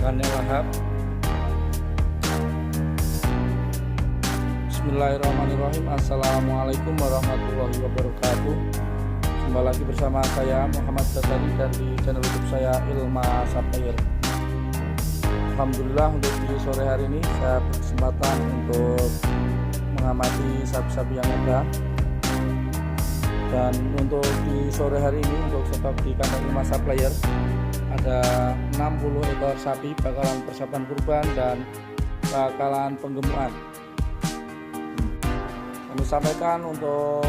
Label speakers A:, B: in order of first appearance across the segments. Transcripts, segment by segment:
A: penampakannya lahap. Bismillahirrahmanirrahim. Assalamualaikum warahmatullahi wabarakatuh. Kembali lagi bersama saya Muhammad Satari dan di channel YouTube saya Ilma Sapphire. Alhamdulillah untuk di sore hari ini saya berkesempatan untuk mengamati sapi-sapi yang ada. Dan untuk di sore hari ini untuk stok di kandang Ilma Sapphire ada 60 ekor sapi bakalan persiapan kurban dan bakalan penggemukan. Kami sampaikan untuk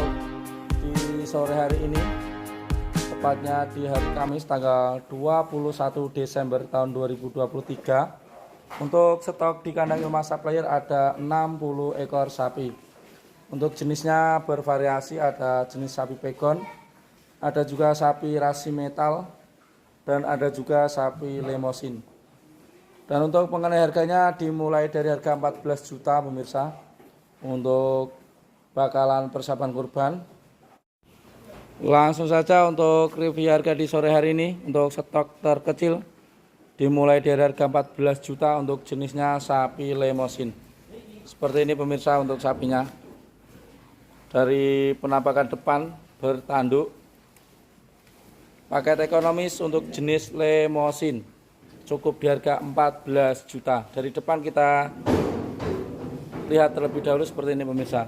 A: di sore hari ini, tepatnya di hari Kamis tanggal 21 Desember tahun 2023, untuk stok di kandang Ilma Sapphire ada 60 ekor sapi. Untuk jenisnya bervariasi, ada jenis sapi pegon, ada juga sapi rasi metal, dan ada juga sapi lemosin. Dan untuk mengenai harganya dimulai dari harga 14 juta pemirsa untuk bakalan persiapan kurban. Langsung saja untuk review harga di sore hari ini. Untuk stok terkecil dimulai dari harga 14 juta untuk jenisnya sapi lemosin. Seperti ini pemirsa untuk sapinya. Dari penampakan depan bertanduk, paket ekonomis untuk jenis lemosin cukup di harga 14 juta. Dari depan kita lihat terlebih dahulu seperti ini pemirsa.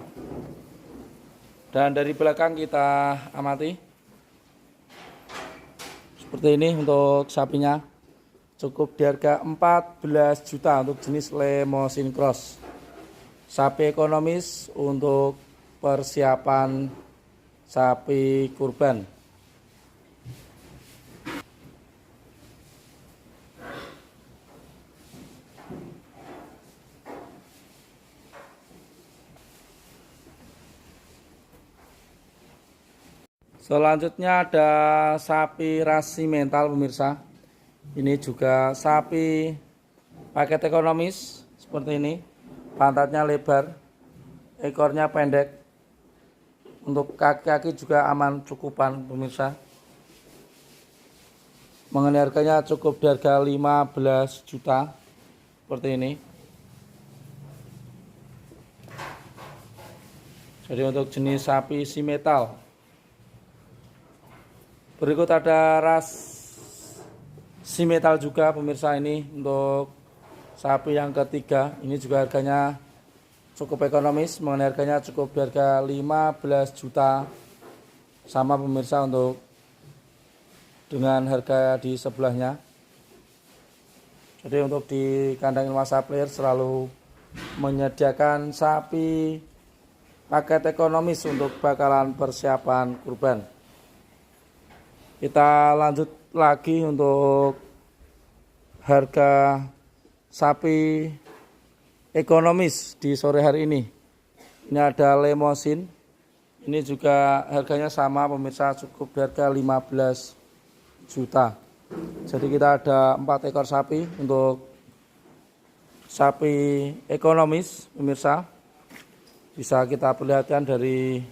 A: Dan dari belakang kita amati seperti ini untuk sapinya, cukup di harga 14 juta untuk jenis lemosin cross. Sapi ekonomis untuk persiapan sapi kurban. Selanjutnya ada sapi rasi mental pemirsa. Ini juga sapi paket ekonomis seperti ini. Pantatnya lebar, ekornya pendek. Untuk kaki-kaki juga aman cukupan pemirsa. Mengenai harganya cukup di harga 15 juta seperti ini. Jadi untuk jenis sapi si metal. Berikut ada ras si metal juga pemirsa, ini untuk sapi yang ketiga. Ini juga harganya cukup ekonomis, mengenai harganya cukup di harga 15 juta. Sama pemirsa untuk dengan harga di sebelahnya. Jadi untuk di kandang Ilma Sapphire selalu menyediakan sapi paket ekonomis untuk bakalan persiapan kurban. Kita lanjut lagi untuk harga sapi ekonomis di sore hari ini. Ini ada lemosin. Ini juga harganya sama pemirsa, cukup di harga 15 juta. Jadi kita ada 4 ekor sapi untuk sapi ekonomis pemirsa. Bisa kita perlihatkan dari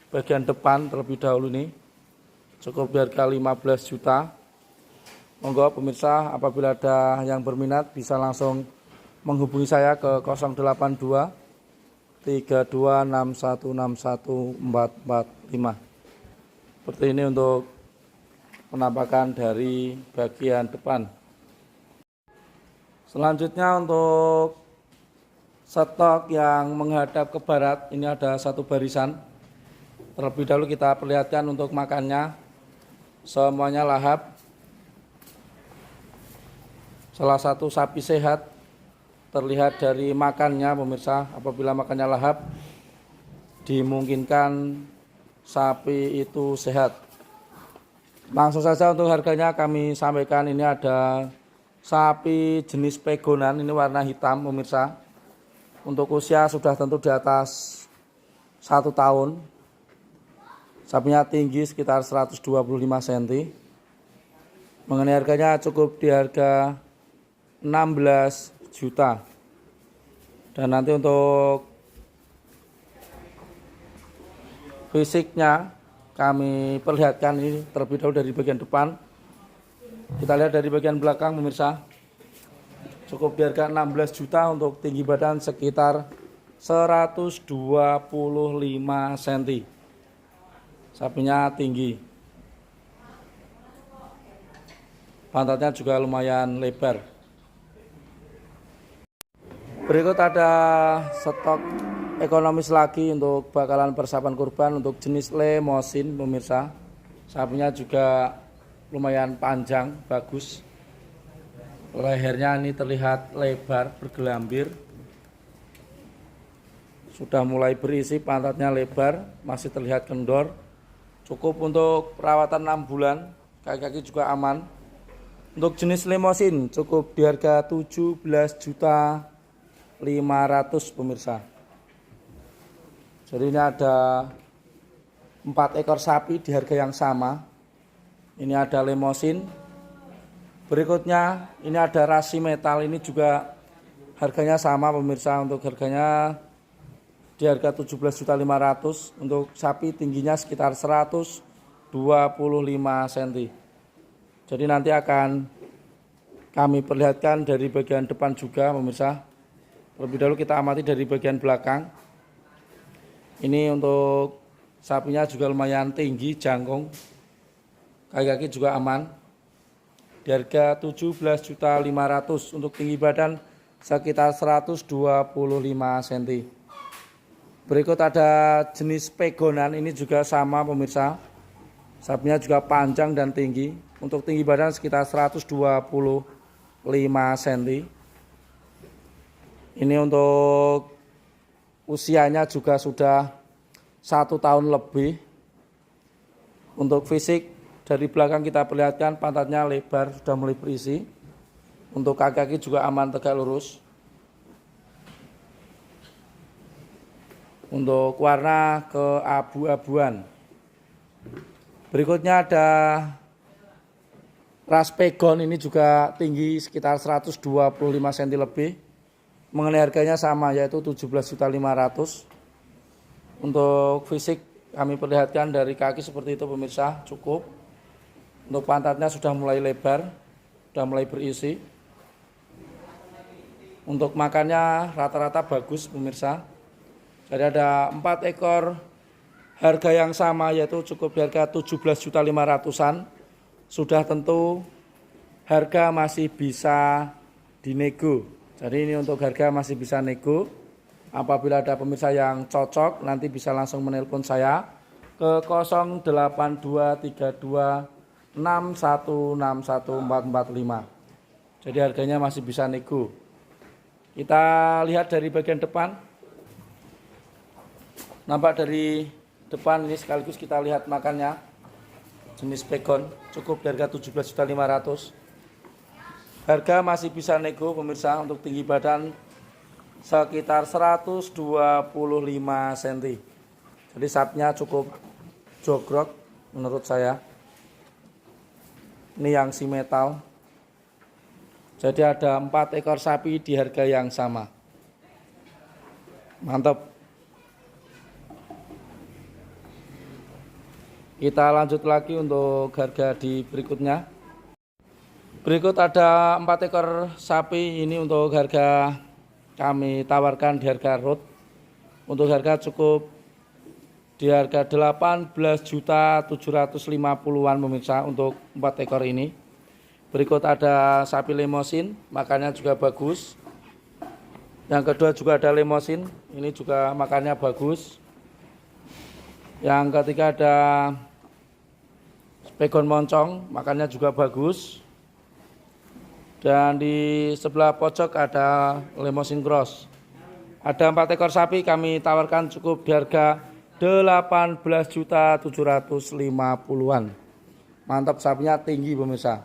A: bagian depan terlebih dahulu nih. Cukup di harga 15 juta. Monggo pemirsa, apabila ada yang berminat bisa langsung menghubungi saya ke 082 326161445. Seperti ini untuk penampakan dari bagian depan. Selanjutnya untuk stok yang menghadap ke barat, ini ada satu barisan. Terlebih dahulu kita perlihatkan untuk makannya. Semuanya lahap. Salah satu sapi sehat terlihat dari makannya pemirsa. Apabila makannya lahap, dimungkinkan sapi itu sehat. Langsung saja untuk harganya kami sampaikan. Ini ada sapi jenis pegonan, ini warna hitam pemirsa. Untuk usia sudah tentu di atas 1 tahun. Sapinya tinggi sekitar 125 cm. Mengenai harganya cukup di harga 16 juta. Dan nanti untuk fisiknya kami perlihatkan ini terlebih dahulu dari bagian depan. Kita lihat dari bagian belakang pemirsa. cukup di harga 16 juta untuk tinggi badan sekitar 125 cm. Sapinya tinggi. Pantatnya juga lumayan lebar. Berikut ada stok ekonomis lagi untuk bakalan persiapan kurban untuk jenis Limousin pemirsa. Sapinya juga lumayan panjang, bagus. Lehernya ini terlihat lebar, bergelambir. Sudah mulai berisi, pantatnya lebar, masih terlihat kendor. Cukup untuk perawatan 6 bulan, kaki-kaki juga aman. Untuk jenis Limousin cukup di harga 17.500.000 pemirsa. Jadi ini ada 4 ekor sapi di harga yang sama. Ini ada Limousin. Berikutnya ini ada rasi metal, ini juga harganya sama pemirsa. Untuk harganya di harga 17.500.000. Untuk sapi tingginya sekitar 125 cm. Jadi nanti akan kami perlihatkan dari bagian depan juga pemirsa. Terlebih dahulu kita amati dari bagian belakang. Ini untuk sapinya juga lumayan tinggi, jangkung. Kaki-kaki juga aman. Di harga 17.500.000 untuk tinggi badan sekitar 125 cm. Berikut ada jenis pegonan, ini juga sama pemirsa. Sapinya juga panjang dan tinggi. Untuk tinggi badan sekitar 125 cm. Ini untuk usianya juga sudah 1 tahun lebih. Untuk fisik dari belakang kita perlihatkan pantatnya lebar, sudah mulai berisi. Untuk kaki-kaki juga aman, tegak lurus. Untuk warna keabu-abuan. Berikutnya ada ras pegon, ini juga tinggi sekitar 125 cm lebih. Mengenai harganya sama, yaitu 17.500.000. Untuk fisik kami perlihatkan dari kaki seperti itu pemirsa, cukup. Untuk pantatnya sudah mulai lebar, sudah mulai berisi. Untuk makannya rata-rata bagus pemirsa. Jadi ada 4 ekor harga yang sama, yaitu cukup di harga 17.500.000-an. Sudah tentu harga masih bisa dinego. Jadi ini untuk harga masih bisa nego. Apabila ada pemirsa yang cocok, nanti bisa langsung menelpon saya ke 0823261614445. Jadi harganya masih bisa nego. Kita lihat dari bagian depan. Nampak dari depan ini sekaligus kita lihat makannya. Jenis pegon cukup di harga 17.500.000. Harga masih bisa nego pemirsa. Untuk tinggi badan sekitar 125 cm. Jadi sapinya cukup jogrok menurut saya. Ini yang si metal. Jadi ada 4 ekor sapi di harga yang sama. Mantap. Kita lanjut lagi untuk harga di berikutnya. Berikut ada 4 ekor sapi, ini untuk harga kami tawarkan di harga road. Untuk harga cukup di harga 18.750.000-an pemirsa untuk 4 ekor ini. Berikut ada sapi Limousin, makannya juga bagus. Yang kedua juga ada Limousin, ini juga makannya bagus. Yang ketiga ada pegon moncong, makannya juga bagus. Dan di sebelah pojok ada Limousin cross. Ada 4 ekor sapi kami tawarkan cukup di harga 18.750.000-an. Mantap, sapinya tinggi pemirsa.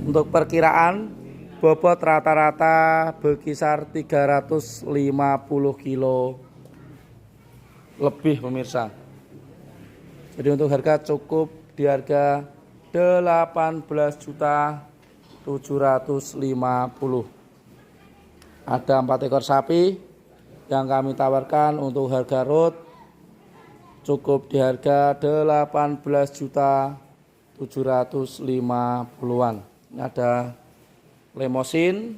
A: Untuk perkiraan bobot rata-rata berkisar 350 kilo lebih pemirsa. Jadi untuk harga cukup di harga 18.750.000. Ada 4 ekor sapi yang kami tawarkan untuk harga road cukup di harga 18.750.000-an. Ini ada lemosin,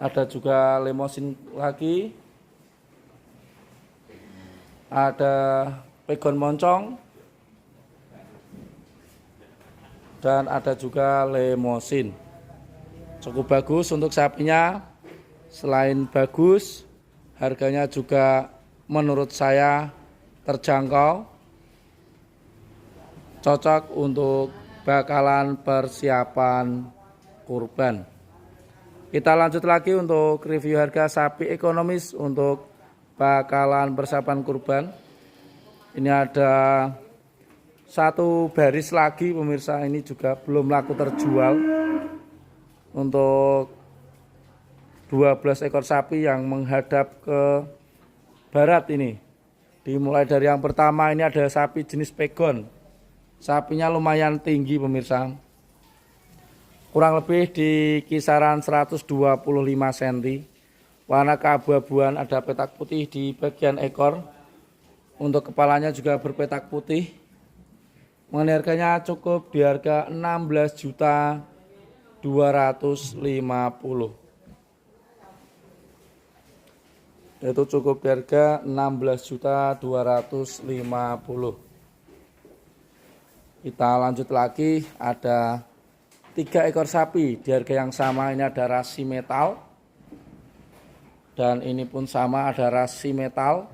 A: ada juga lemosin lagi, ada pegon moncong, dan ada juga lemosin. Cukup bagus untuk sapinya. Selain bagus, harganya juga menurut saya terjangkau, cocok untuk bakalan persiapan kurban. Kita lanjut lagi untuk review harga sapi ekonomis untuk bakalan persiapan kurban. Ini ada satu baris lagi pemirsa, ini juga belum laku terjual untuk 12 ekor sapi yang menghadap ke barat ini. Dimulai dari yang pertama, ini ada sapi jenis pegon. Sapinya lumayan tinggi pemirsa, kurang lebih di kisaran 125 cm. Warna keabu-abuan, ada petak putih di bagian ekor. Untuk kepalanya juga berpetak putih. Mengenai harganya cukup di harga 16.250.000. Itu cukup di harga 16.250.000. Kita lanjut lagi, ada 3 ekor sapi di harga yang sama. Ini ada rasi metal, dan ini pun sama, ada rasi metal.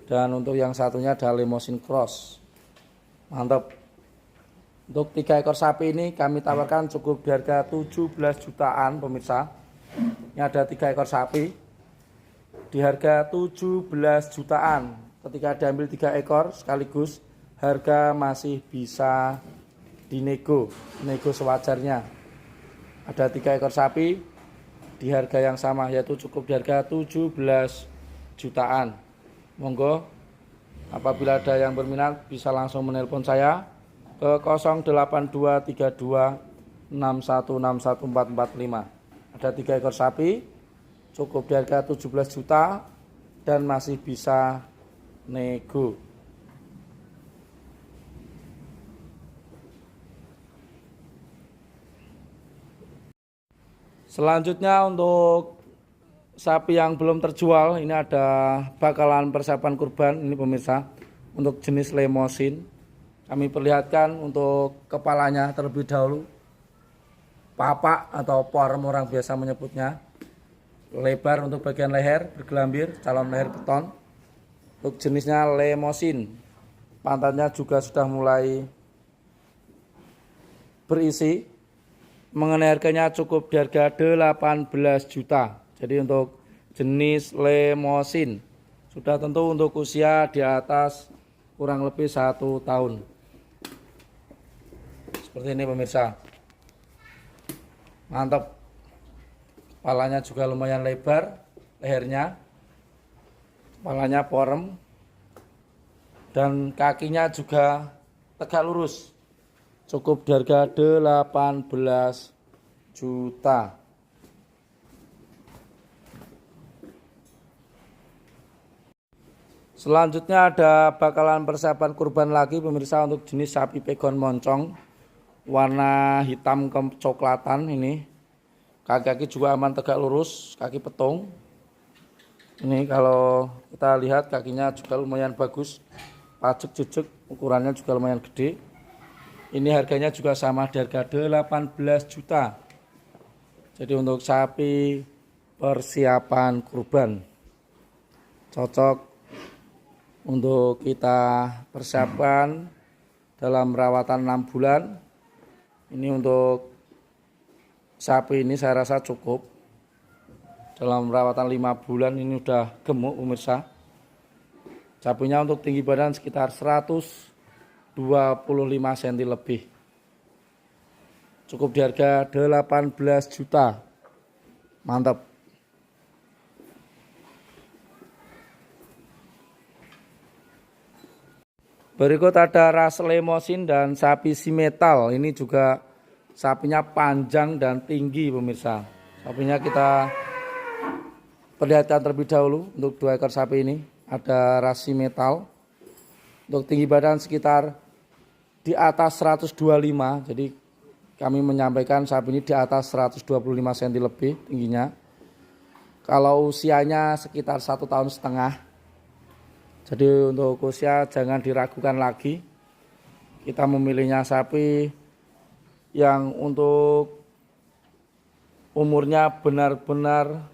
A: Dan untuk yang satunya ada lemosin cross. Mantap. Untuk 3 ekor sapi ini kami tawarkan cukup di harga 17 jutaan pemirsa. Ini ada 3 ekor sapi di harga 17 jutaan. Ketika diambil 3 ekor sekaligus, harga masih bisa nego sewajarnya. Ada 3 ekor sapi di harga yang sama, yaitu cukup di harga 17 jutaan. Monggo, apabila ada yang berminat bisa langsung menelpon saya ke 0823261614445. Ada 3 ekor sapi, cukup di harga 17 juta dan masih bisa nego. Selanjutnya untuk sapi yang belum terjual, ini ada bakalan persiapan kurban ini pemirsa, untuk jenis lemosin. Kami perlihatkan untuk kepalanya terlebih dahulu. Papak atau porem orang biasa menyebutnya. Lebar untuk bagian leher, bergelambir, calon leher beton. Untuk jenisnya lemosin. Pantatnya juga sudah mulai berisi. Mengenai harganya cukup di harga 18 juta. Jadi untuk jenis lemosin sudah tentu untuk usia di atas kurang lebih 1 tahun. Seperti ini pemirsa. Mantap. Kepalanya juga lumayan lebar, lehernya. Kepalanya porem. Dan kakinya juga tegak lurus. Cukup di harga 18 juta. Selanjutnya ada bakalan persiapan kurban lagi pemirsa, untuk jenis sapi pegon moncong. Warna hitam kecoklatan ini. Kaki-kaki juga aman tegak lurus, kaki petung. Ini kalau kita lihat kakinya juga lumayan bagus. Pajak jejek, ukurannya juga lumayan gede. Ini harganya juga sama di harga 18 juta. Jadi untuk sapi persiapan kurban, cocok untuk kita persiapkan dalam rawatan 6 bulan. Ini untuk sapi ini saya rasa cukup. Dalam rawatan 5 bulan ini udah gemuk pemirsa. Sapinya untuk tinggi badan sekitar 125 cm lebih. Cukup di harga 18 juta. Mantap. Berikut ada ras lemosin dan sapi simetal. Ini juga sapinya panjang dan tinggi pemirsa. Sapinya kita perlihatkan terlebih dahulu untuk 2 ekor sapi ini. Ada ras simetal. Untuk tinggi badan sekitar di atas 125, jadi kami menyampaikan sapi ini di atas 125 cm lebih tingginya. Kalau usianya sekitar 1,5 tahun, jadi untuk usia jangan diragukan lagi. Kita memilihnya sapi yang untuk umurnya benar-benar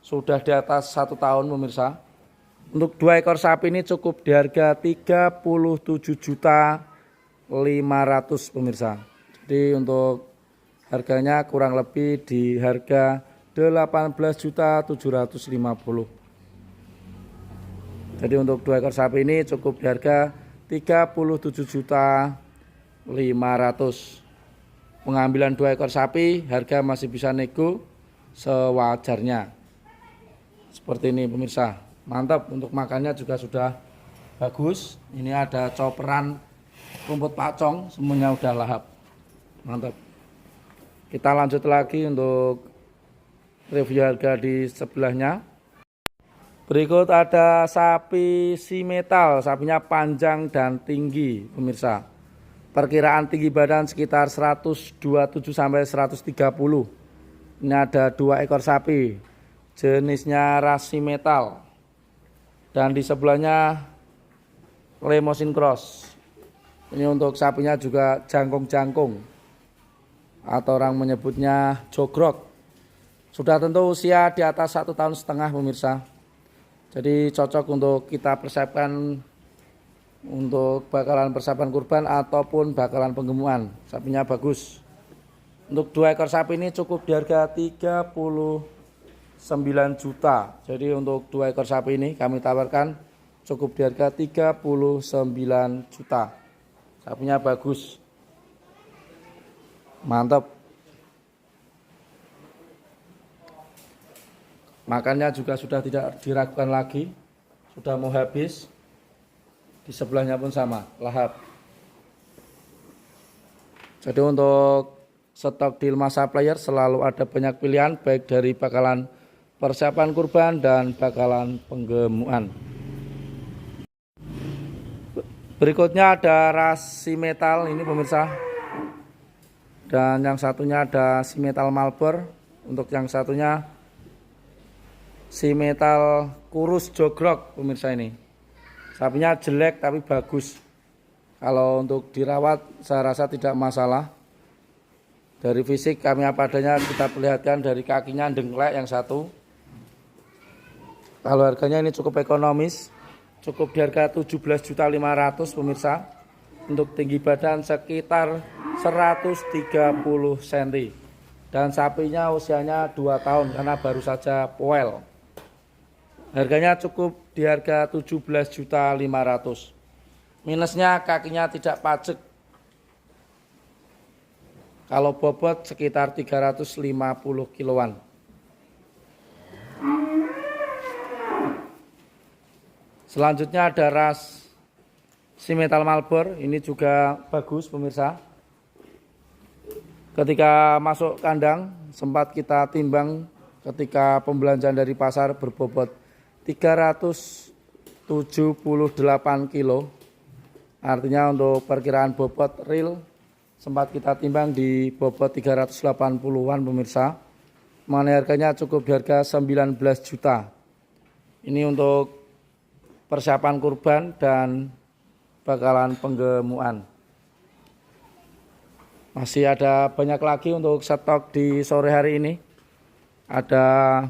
A: sudah di atas 1 tahun pemirsa. Untuk 2 ekor sapi ini cukup di harga 37.500.000 pemirsa. Jadi untuk harganya kurang lebih di harga 18.750.000. Jadi untuk 2 ekor sapi ini cukup di harga 37.500.000. Pengambilan 2 ekor sapi harga masih bisa nego sewajarnya. Seperti ini pemirsa. Mantap, untuk makannya juga sudah bagus. Ini ada coperan rumput pacong, semuanya udah lahap. Mantap. Kita lanjut lagi untuk review harga di sebelahnya. Berikut ada sapi simetal, sapinya panjang dan tinggi pemirsa. Perkiraan tinggi badan sekitar 127 sampai 130. Ini ada 2 ekor sapi, jenisnya ras simetal. Dan di sebelahnya Limousin Cross. Ini untuk sapinya juga jangkung-jangkung, atau orang menyebutnya jogrok. Sudah tentu usia di atas 1,5 tahun pemirsa. Jadi cocok untuk kita persiapkan untuk bakalan persiapan kurban ataupun bakalan penggemukan. Sapinya bagus. Untuk 2 ekor sapi ini cukup di harga 39 juta. Jadi untuk 2 ekor sapi ini kami tawarkan cukup di harga 39 juta. Sapinya bagus. Mantap. Makannya juga sudah tidak diragukan lagi. Sudah mau habis. Di sebelahnya pun sama, lahap. Jadi untuk stok di Ilma Supplier selalu ada banyak pilihan, baik dari bakalan persiapan kurban dan bakalan penggemukan. Berikutnya ada ras simetal ini pemirsa. Dan yang satunya ada simetal Malbor. Untuk yang satunya simetal kurus jogrok pemirsa ini. Sapinya jelek tapi bagus. Kalau untuk dirawat saya rasa tidak masalah. Dari fisik kami apa adanya, kita perlihatkan dari kakinya dengklek yang satu. Kalau harganya ini cukup ekonomis, cukup di harga 17.500.000 pemirsa. Untuk tinggi badan sekitar 130 cm. Dan sapinya usianya 2 tahun karena baru saja poel. Harganya cukup di harga 17.500.000. Minusnya kakinya tidak pacek. Kalau bobot sekitar 350 kiloan. Selanjutnya ada ras simetal Malbor. Ini juga bagus pemirsa. Ketika masuk kandang sempat kita timbang ketika pembelanjaan dari pasar berbobot 378 kilo. Artinya untuk perkiraan bobot real sempat kita timbang di bobot 380-an pemirsa. Mengenai harganya cukup di harga 19 juta. Ini untuk persiapan kurban dan bakalan penggemukan. Masih ada banyak lagi untuk stok di sore hari ini. Ada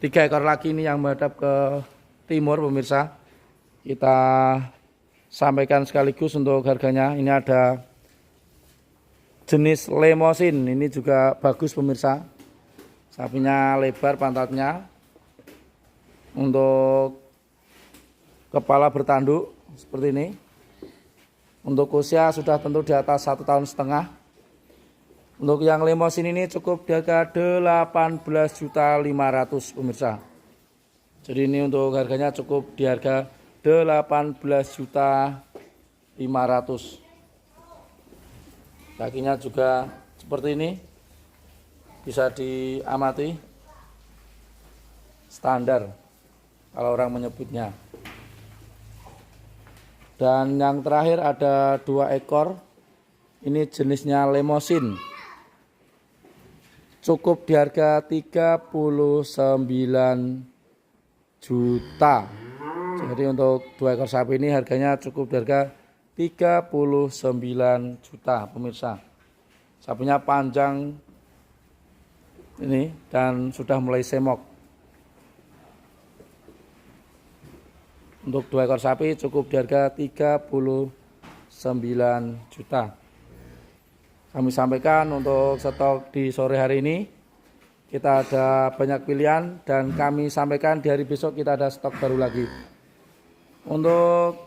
A: 3 ekor lagi ini yang menghadap ke timur pemirsa. Kita sampaikan sekaligus untuk harganya. Ini ada jenis Limousin, ini juga bagus pemirsa. Sapinya lebar pantatnya. Untuk kepala bertanduk seperti ini. Untuk usia sudah tentu di atas 1,5 tahun. Untuk yang Limousin ini cukup di harga 18.500.000 pemirsa. Jadi ini untuk harganya cukup di harga 18.500.000. Kakinya juga seperti ini. Bisa diamati. Standar kalau orang menyebutnya. Dan yang terakhir ada 2 ekor. Ini jenisnya Limousin. Cukup di harga 39 juta. Jadi untuk 2 ekor sapi ini harganya cukup di harga 39 juta pemirsa. Sapinya panjang ini dan sudah mulai semok. Untuk 2 ekor sapi cukup di harga 39 juta. Kami sampaikan untuk stok di sore hari ini kita ada banyak pilihan dan kami sampaikan di hari besok kita ada stok baru lagi. Untuk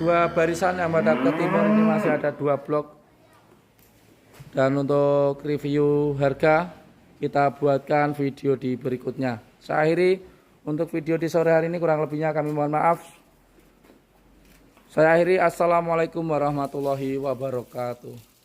A: 2 barisan yang menghadap ke timur ini masih ada 2 blok. Dan untuk review harga kita buatkan video di berikutnya. Saya akhiri untuk video di sore hari ini, kurang lebihnya kami mohon maaf. Saya akhiri, assalamualaikum warahmatullahi wabarakatuh.